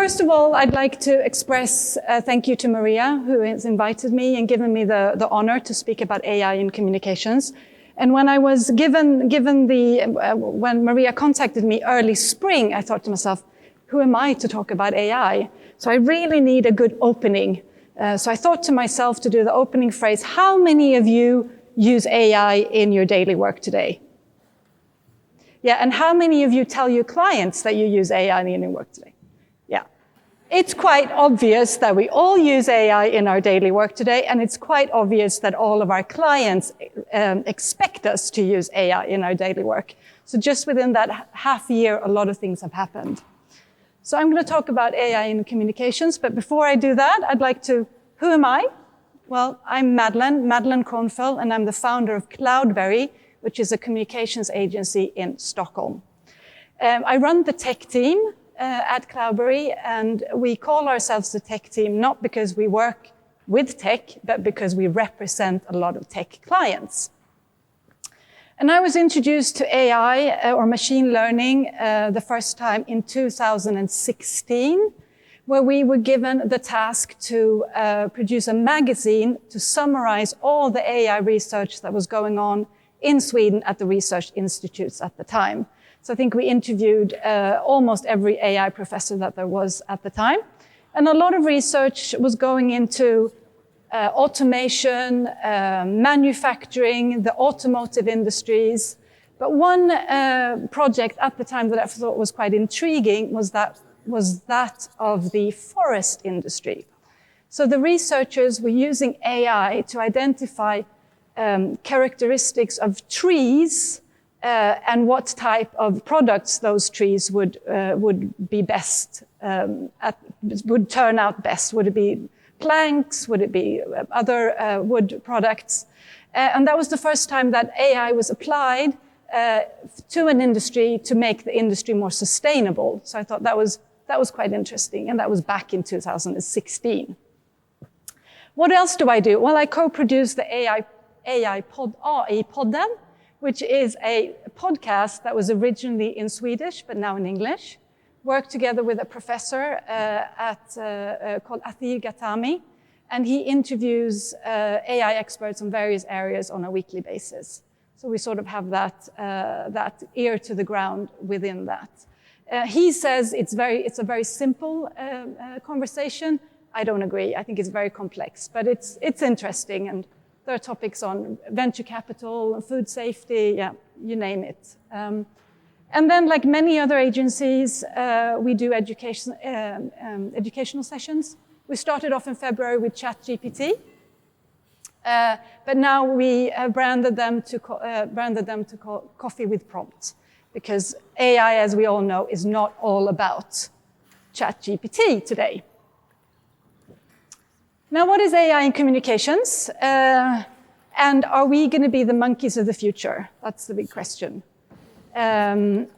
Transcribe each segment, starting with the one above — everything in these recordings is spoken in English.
first of all, I'd like to express thank you to Maria, who has invited me and given me the honor to speak about AI in communications. And when I was when Maria contacted me early spring, I thought to myself, who am I to talk about AI? So I really need a good opening. So I thought to myself to do the opening phrase, how many of you use AI in your daily work today? Yeah, and how many of you tell your clients that you use AI in your work today? Yeah. It's quite obvious that we all use AI in our daily work today, and it's quite obvious that all of our clients expect us to use AI in our daily work. So just within that half year, a lot of things have happened. So I'm going to talk about AI in communications, but before I do that, I'd like to, who am I? Well, I'm Madelene Kornfehl, and I'm the founder of Cloudberry, which is a communications agency in Stockholm. I run the tech team at Cloudberry, and we call ourselves the tech team not because we work with tech, but because we represent a lot of tech clients. And I was introduced to AI or machine learning the first time in 2016, where we were given the task to produce a magazine to summarize all the AI research that was going on in Sweden at the research institutes at the time. So I think we interviewed almost every AI professor that there was at the time. And a lot of research was going into automation, manufacturing, the automotive industries. But one project at the time that I thought was quite intriguing was that of the forest industry. So the researchers were using AI to identify characteristics of trees and what type of products those trees would be best would turn out best. Would it be planks? Would it be other wood products? And that was the first time that AI was applied to an industry to make the industry more sustainable. So I thought that was quite interesting, and that was back in 2016. What else do I do? Well, I co-produce the AI-podden, which is a podcast that was originally in Swedish, but now in English. Worked together with a professor called Athir Ghatami, and he interviews AI experts on various areas on a weekly basis. So we sort of have that ear to the ground within that. He says it's a very simple conversation. I don't agree. I think it's very complex, but it's interesting, and there are topics on venture capital, food safety, yeah, you name it. And then, like many other agencies, we do educational sessions. We started off in February with ChatGPT, but now we have branded them to Coffee with Prompts, because AI, as we all know, is not all about ChatGPT today. Now, what is AI in communications? And are we going to be the monkeys of the future? That's the big question. It's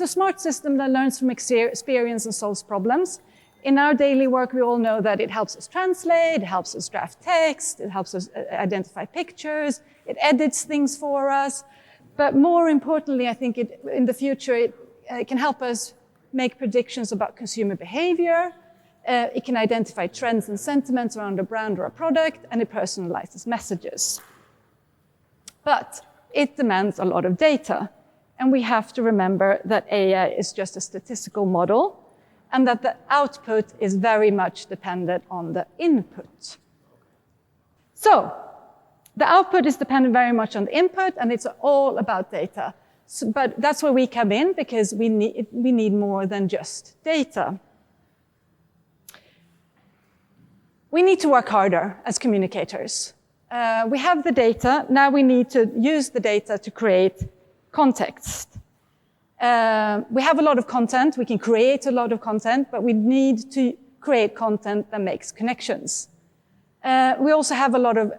a smart system that learns from experience and solves problems. In our daily work, we all know that it helps us translate, it helps us draft text, it helps us identify pictures, it edits things for us. But more importantly, I think in the future, it can help us make predictions about consumer behavior. It can identify trends and sentiments around a brand or a product, and it personalizes messages. But it demands a lot of data, and we have to remember that AI is just a statistical model, and that the output is very much dependent on the input. So the output is dependent very much on the input, and it's all about data. So, but that's where we come in, because we need more than just data. We need to work harder as communicators. We have the data. Now we need to use the data to create context. We have a lot of content. We can create a lot of content, but we need to create content that makes connections. We also have a lot of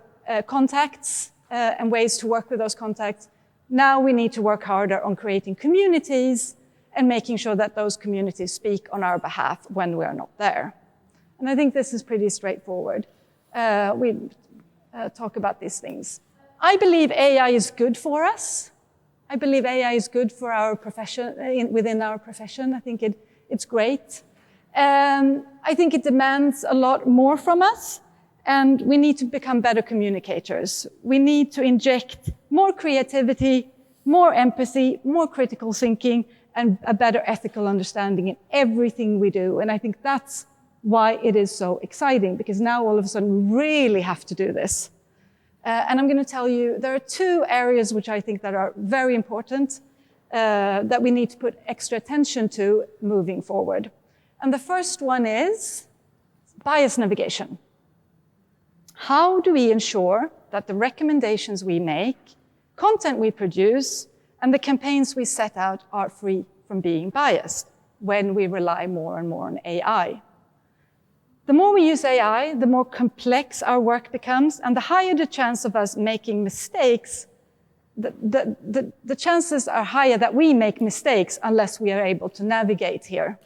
contacts and ways to work with those contacts. Now we need to work harder on creating communities and making sure that those communities speak on our behalf when we're not there. And I think this is pretty straightforward. We talk about these things. I believe AI is good for us. I believe AI is good for our profession, within our profession. I think it's great. I think it demands a lot more from us, and we need to become better communicators. We need to inject more creativity, more empathy, more critical thinking, and a better ethical understanding in everything we do. And I think that's why it is so exciting, because now all of a sudden we really have to do this. And I'm going to tell you, there are two areas which I think that are very important, that we need to put extra attention to moving forward. And the first one is bias navigation. How do we ensure that the recommendations we make, content we produce, and the campaigns we set out are free from being biased when we rely more and more on AI? The more we use AI, the more complex our work becomes, and the higher the chance of us making mistakes. The chances are higher that we make mistakes unless we are able to navigate here.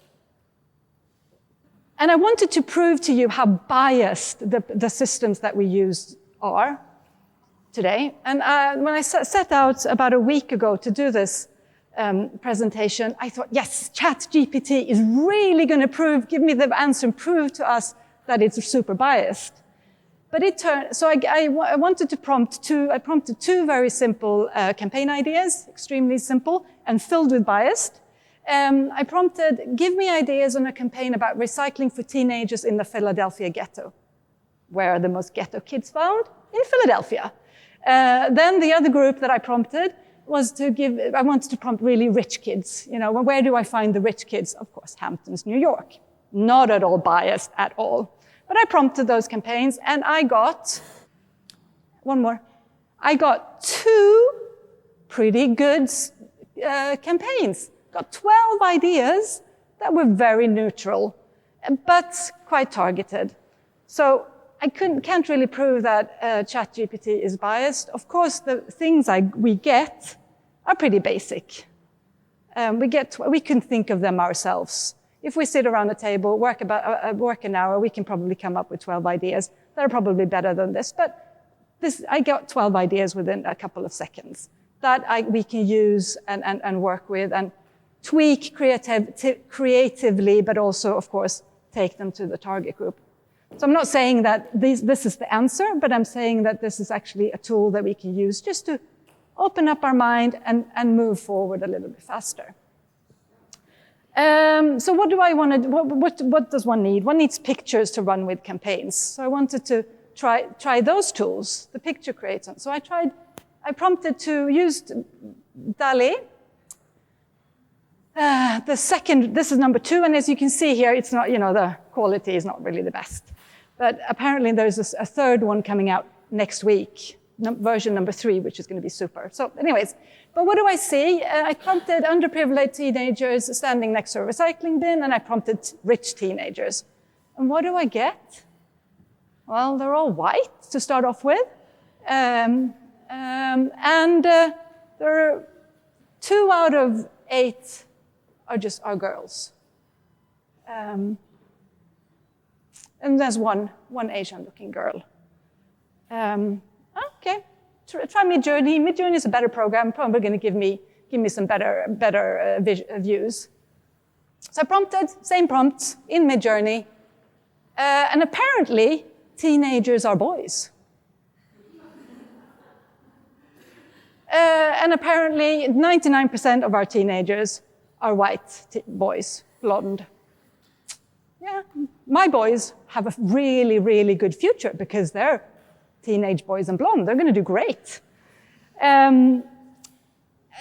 And I wanted to prove to you how biased the systems that we use are today. And when I set out about a week ago to do this presentation, I thought, yes, ChatGPT is really going to give me the answer and prove to us that it's super biased. But it turned, so I wanted to I prompted two very simple campaign ideas, extremely simple and filled with bias. I prompted, give me ideas on a campaign about recycling for teenagers in the Philadelphia ghetto. Where are the most ghetto kids found? In Philadelphia. Then the other group that I prompted was I wanted to prompt really rich kids. You know, where do I find the rich kids? Of course, Hamptons, New York. Not at all biased at all. But I prompted those campaigns, and I got, I got two pretty good campaigns. Got 12 ideas that were very neutral, but quite targeted. So I can't really prove that ChatGPT is biased. Of course, the things we get are pretty basic. We can think of them ourselves. If we sit around a table, work an hour, we can probably come up with 12 ideas that are probably better than this. But I got 12 ideas within a couple of seconds that we can use and work with and tweak creatively, but also, of course, take them to the target group. So I'm not saying that this is the answer, but I'm saying that this is actually a tool that we can use just to open up our mind and move forward a little bit faster. So what do I want to do? What does one need? One needs pictures to run with campaigns. So I wanted to try those tools, the picture creator. So I prompted to use DALL-E. This is number 2, and as you can see here, it's not, the quality is not really the best. But apparently there's a third one coming out next week, version number 3, which is going to be super. So anyways, but what do I see? I prompted underprivileged teenagers standing next to a recycling bin, and I prompted rich teenagers. And what do I get? Well, they're all white to start off with. There are 2 out of 8 are girls. And there's one Asian-looking girl. Okay, try Midjourney. Midjourney is a better program, probably going to give me some better views. So I prompted, same prompts in Midjourney, and apparently teenagers are boys. And apparently 99% of our teenagers are white boys, blonde. Yeah, my boys have a really, really good future because they're teenage boys and blonde. They're going to do great. The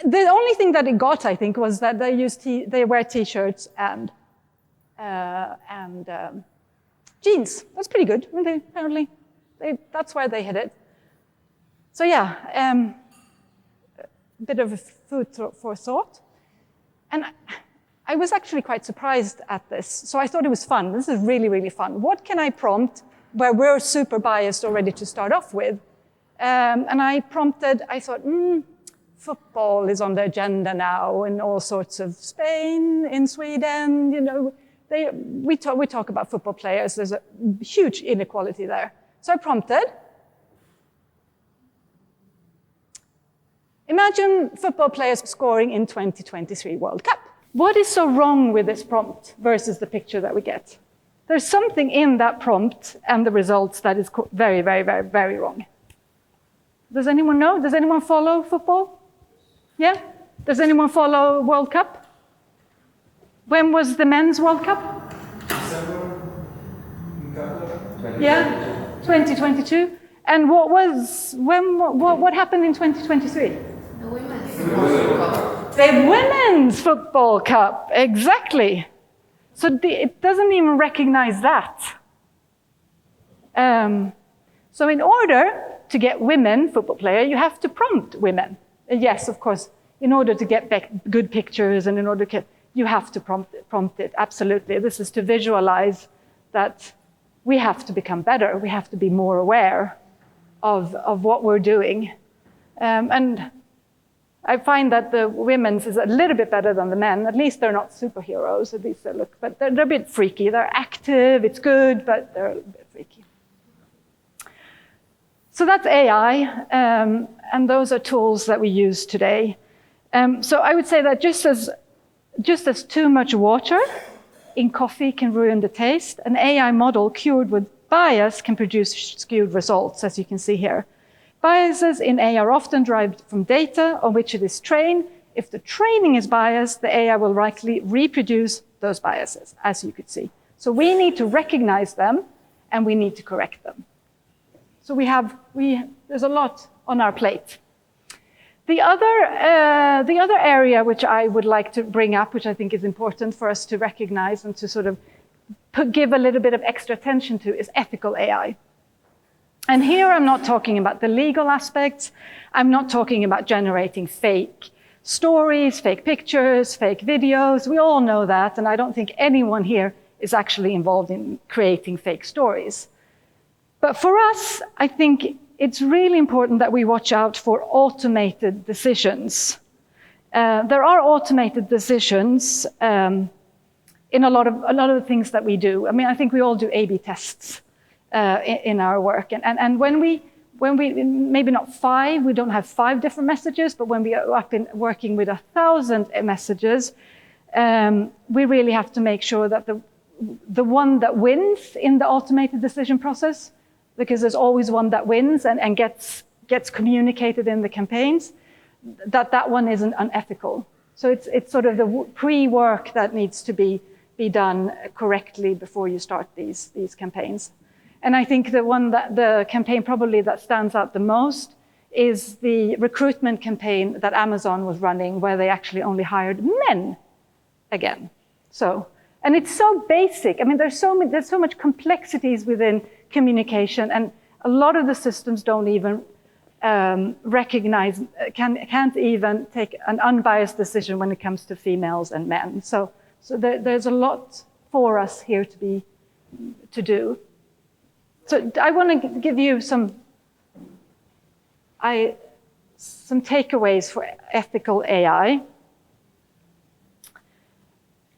only thing that it got, I think, was that they wear t-shirts and jeans. That's pretty good. Apparently, that's where they hit it. So yeah, a bit of food for thought. And I was actually quite surprised at this. So I thought it was fun. This is really, really fun. What can I prompt where we're super biased already to start off with? And I prompted, I thought, football is on the agenda now in all sorts of Spain, in Sweden, we talk about football players. There's a huge inequality there. So I prompted, Imagine football players scoring in 2023 World Cup. What is so wrong with this prompt versus the picture that we get? There's something in that prompt and the results that is very, very, very, very wrong. Does anyone know? Does anyone follow football? Yeah? Does anyone follow World Cup? When was the men's World Cup? December. Yeah, 2022. And what happened in 2023? The Women's Football Cup. The Women's Football Cup, exactly. So it doesn't even recognize that. So in order to get women football player, you have to prompt women. Yes, of course, in order to get back good pictures and in order to get, you have to prompt it, absolutely. This is to visualize that we have to become better. We have to be more aware of what we're doing. And I find that the women's is a little bit better than the men. At least they're not superheroes, at least they look, but they're a bit freaky. They're active, it's good, but they're a bit freaky. So that's AI, and those are tools that we use today. So I would say that just as too much water in coffee can ruin the taste, an AI model cured with bias can produce skewed results, as you can see here. Biases in AI are often derived from data on which it is trained. If the training is biased, the AI will likely reproduce those biases, as you could see. So we need to recognize them, and we need to correct them. So there's a lot on our plate. The other area which I would like to bring up, which I think is important for us to recognize and to sort of give a little bit of extra attention to, is ethical AI. And here I'm not talking about the legal aspects. I'm not talking about generating fake stories, fake pictures, fake videos. We all know that, and I don't think anyone here is actually involved in creating fake stories. But for us, I think it's really important that we watch out for automated decisions. There are automated decisions in a lot of the things that we do. I mean, I think we all do A/B tests in our work, and when we maybe not 5, we don't have 5 different messages, but when we are up in working with 1,000 messages, we really have to make sure that the one that wins in the automated decision process, because there's always one that wins and gets communicated in the campaigns, that one isn't unethical. So it's sort of the pre-work that needs to be done correctly before you start these campaigns. And I think the campaign probably that stands out the most is the recruitment campaign that Amazon was running, where they actually only hired men again. And it's so basic. I mean, there's so much complexities within communication, and a lot of the systems don't even recognize, can't even take an unbiased decision when it comes to females and men. So there's a lot for us here to do. So I want to give you some takeaways for ethical AI.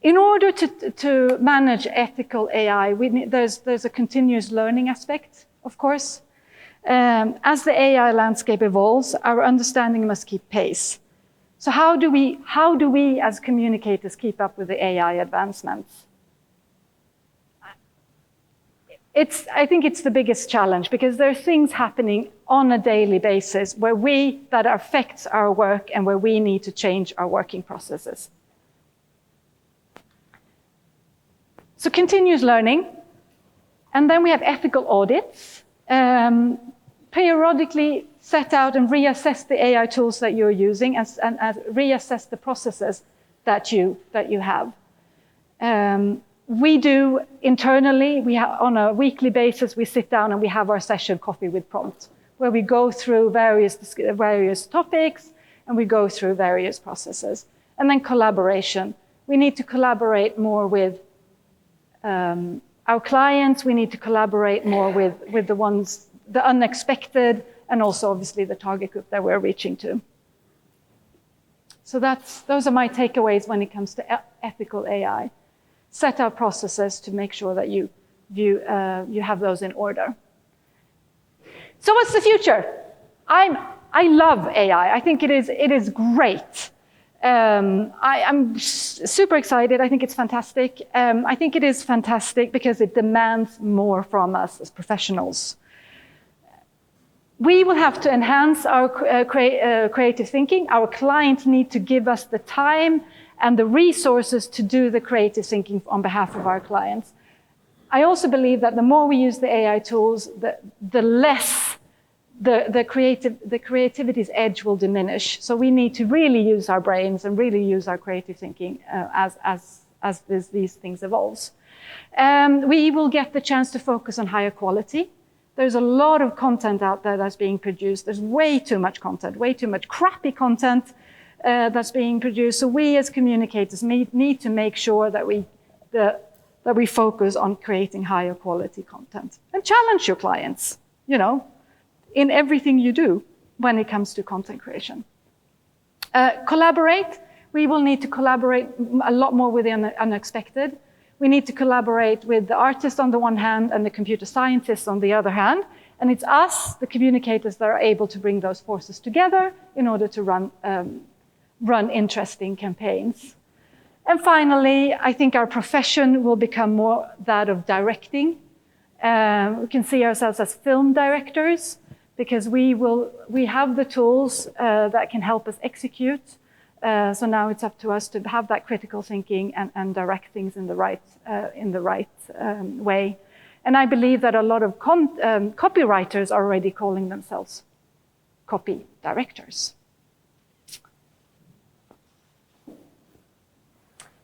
In order to manage ethical AI, there's a continuous learning aspect, of course. As the AI landscape evolves, our understanding must keep pace. So how do we as communicators keep up with the AI advancements? I think it's the biggest challenge, because there are things happening on a daily basis that affects our work and where we need to change our working processes. So continuous learning, and then we have ethical audits. Periodically set out and reassess the AI tools that you're using and reassess the processes that you have. We do internally, on a weekly basis, we sit down and we have our session Coffee with Prompt, where we go through various topics and we go through various processes. And then collaboration. We need to collaborate more with our clients. We need to collaborate more with the unexpected, and also obviously the target group that we're reaching to. So those are my takeaways when it comes to ethical AI. Set our processes to make sure that you have those in order. So what's the future? I'm I love AI. I think it is great. I'm super excited. I think it's fantastic. I think it is fantastic because it demands more from us as professionals. We will have to enhance our creative thinking. Our clients need to give us the time and the resources to do the creative thinking on behalf of our clients. I also believe that the more we use the AI tools, the less the creativity's edge will diminish. So we need to really use our brains and really use our creative thinking as these things evolve. We will get the chance to focus on higher quality. There's a lot of content out there that's being produced. There's way too much content, way too much crappy content that's being produced. So we as communicators need to make sure that we focus on creating higher quality content and challenge your clients, in everything you do when it comes to content creation. Collaborate. We will need to collaborate a lot more with the unexpected. We need to collaborate with the artist on the one hand and the computer scientists on the other hand. And it's us, the communicators, that are able to bring those forces together in order to run interesting campaigns. And finally, I think our profession will become more that of directing. We can see ourselves as film directors because we have the tools that can help us execute. So now it's up to us to have that critical thinking and direct things in the right way. And I believe that a lot of copywriters are already calling themselves copy directors.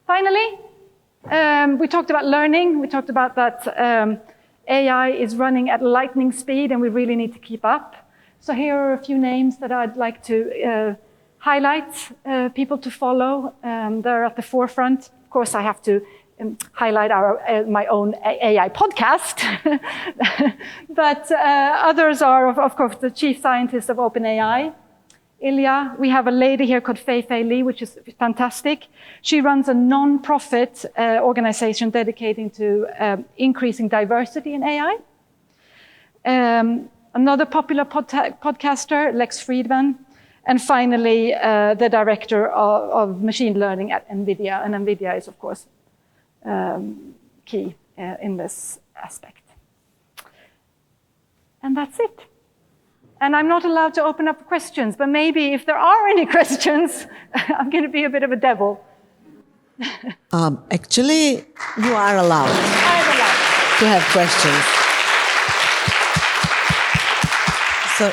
Finally, we talked about learning. We talked about that AI is running at lightning speed and we really need to keep up. So here are a few names that I'd like to highlight, people to follow. They're at the forefront. Of course, I have to highlight my own AI podcast. But others are, of course, the chief scientist of OpenAI, Ilya. We have a lady here called Fei Li, which is fantastic. She runs a non-profit organization dedicating to increasing diversity in AI. Another popular podcaster, Lex Friedman. And finally, the director of machine learning at NVIDIA. And NVIDIA is, of course, key in this aspect. And that's it. And I'm not allowed to open up questions, but maybe if there are any questions, I'm going to be a bit of a devil. Actually, you are allowed. I'm allowed to have questions. So,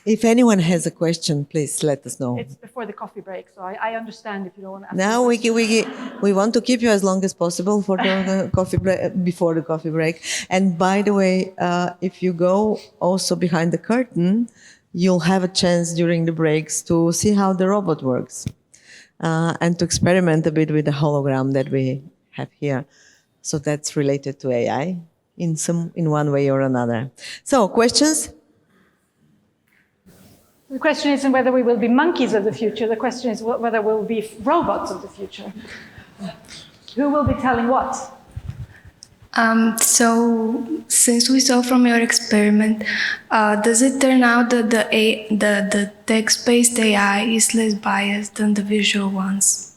if anyone has a question, please let us know. It's before the coffee break, so I understand if you don't want to ask. Now we want to keep you as long as possible for the coffee break, before the coffee break. And by the way, if you go also behind the curtain, you'll have a chance during the breaks to see how the robot works and to experiment a bit with the hologram that we have here. So that's related to AI in one way or another. So questions? The question isn't whether we will be monkeys of the future. The question is whether we'll be robots of the future. Who will be telling what? So, since we saw from your experiment, does it turn out that the text-based AI is less biased than the visual ones?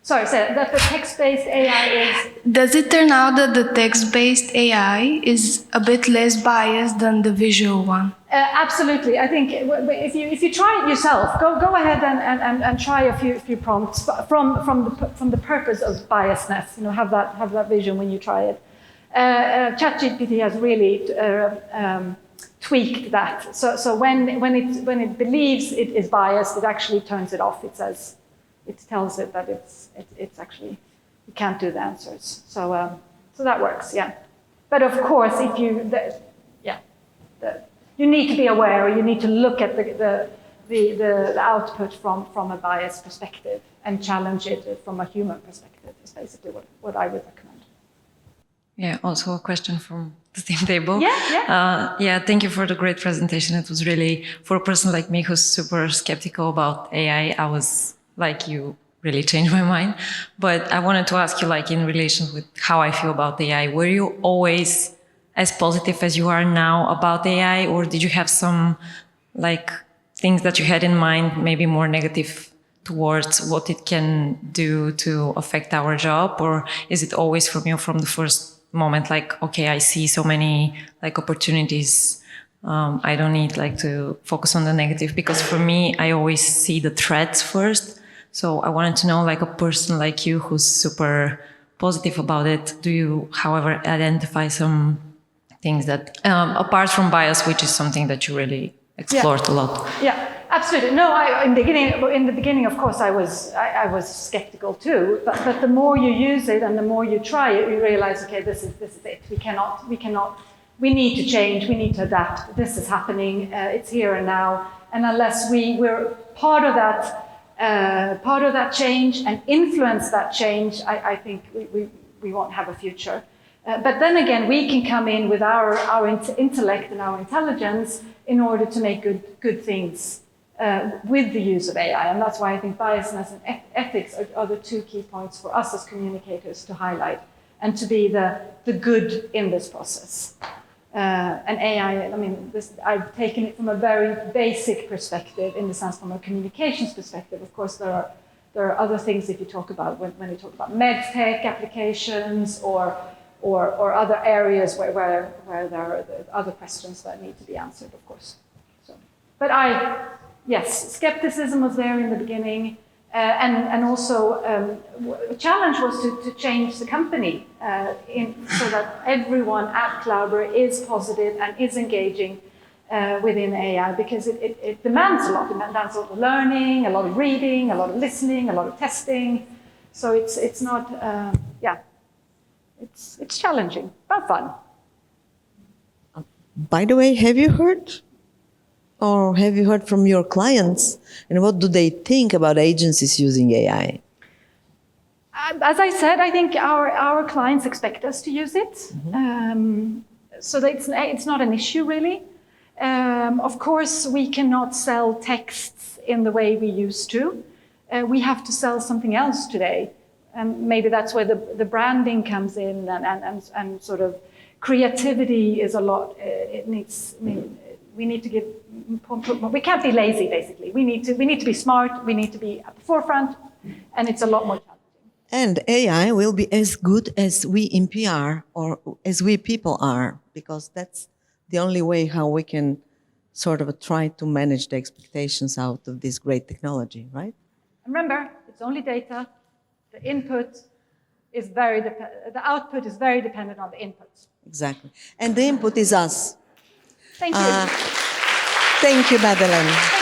Sorry, that the text-based AI is... Does it turn out that the text-based AI is a bit less biased than the visual one? Absolutely. I think if you try it yourself, go ahead and try a few prompts from the purpose of biasness. Have that vision when you try it. ChatGPT has really tweaked that. So when it believes it is biased, it actually turns it off. It tells it that it's actually, you can't do the answers. So that works, yeah. But of course, if you need to be aware, or you need to look at the output from a biased perspective and challenge it from a human perspective is basically what I would recommend. Yeah, also a question from the same table. Yeah. Thank you for the great presentation. It was really, for a person like me who's super skeptical about AI, I was like, you really changed my mind. But I wanted to ask you, like, in relation with how I feel about AI, were you always as positive as you are now about AI, or did you have some like things that you had in mind, maybe more negative towards what it can do to affect our job? Or is it always from you from the first moment, like, okay, I see so many like opportunities, I don't need like to focus on the negative? Because for me, I always see the threats first. So I wanted to know, like, a person like you who's super positive about it, do you, however, identify some things that, apart from bias, which is something that you really explored a lot? Yeah, absolutely. No, in the beginning, of course, I was skeptical too. But the more you use it and the more you try it, you realize, okay, this is it. We need to change. We need to adapt. This is happening. It's here and now. And unless we're part of that change and influence that change, I think we won't have a future. But then again, we can come in with our intellect and our intelligence in order to make good things with the use of AI. And that's why I think biasness and ethics are the two key points for us as communicators to highlight and to be the good in this process. And AI, I mean, I've taken it from a very basic perspective, in the sense from a communications perspective. Of course, there are other things if you talk about when you talk about medtech applications or other areas where there are other questions that need to be answered, of course. So, but yes, skepticism was there in the beginning, and also a challenge was to change the company so that everyone at Cloudberry is positive and is engaging within AI, because it demands a lot. It demands a lot of learning, a lot of reading, a lot of listening, a lot of testing. So it's not, it's challenging, but fun. By the way, have you heard from your clients, and what do they think about agencies using AI? As I said, I think our clients expect us to use it, so that it's not an issue really. Of course, we cannot sell texts in the way we used to. We have to sell something else today. Maybe that's where the branding comes in, and sort of creativity is a lot. We need to give. We can't be lazy. Basically, we need to be smart. We need to be at the forefront, and it's a lot more challenging. And AI will be as good as we in PR or as we people are, because that's the only way how we can sort of try to manage the expectations out of this great technology, right? Remember, it's only data. The input is the output is very dependent on the input. Exactly. And the input is us. Thank you. Thank you, Madelene.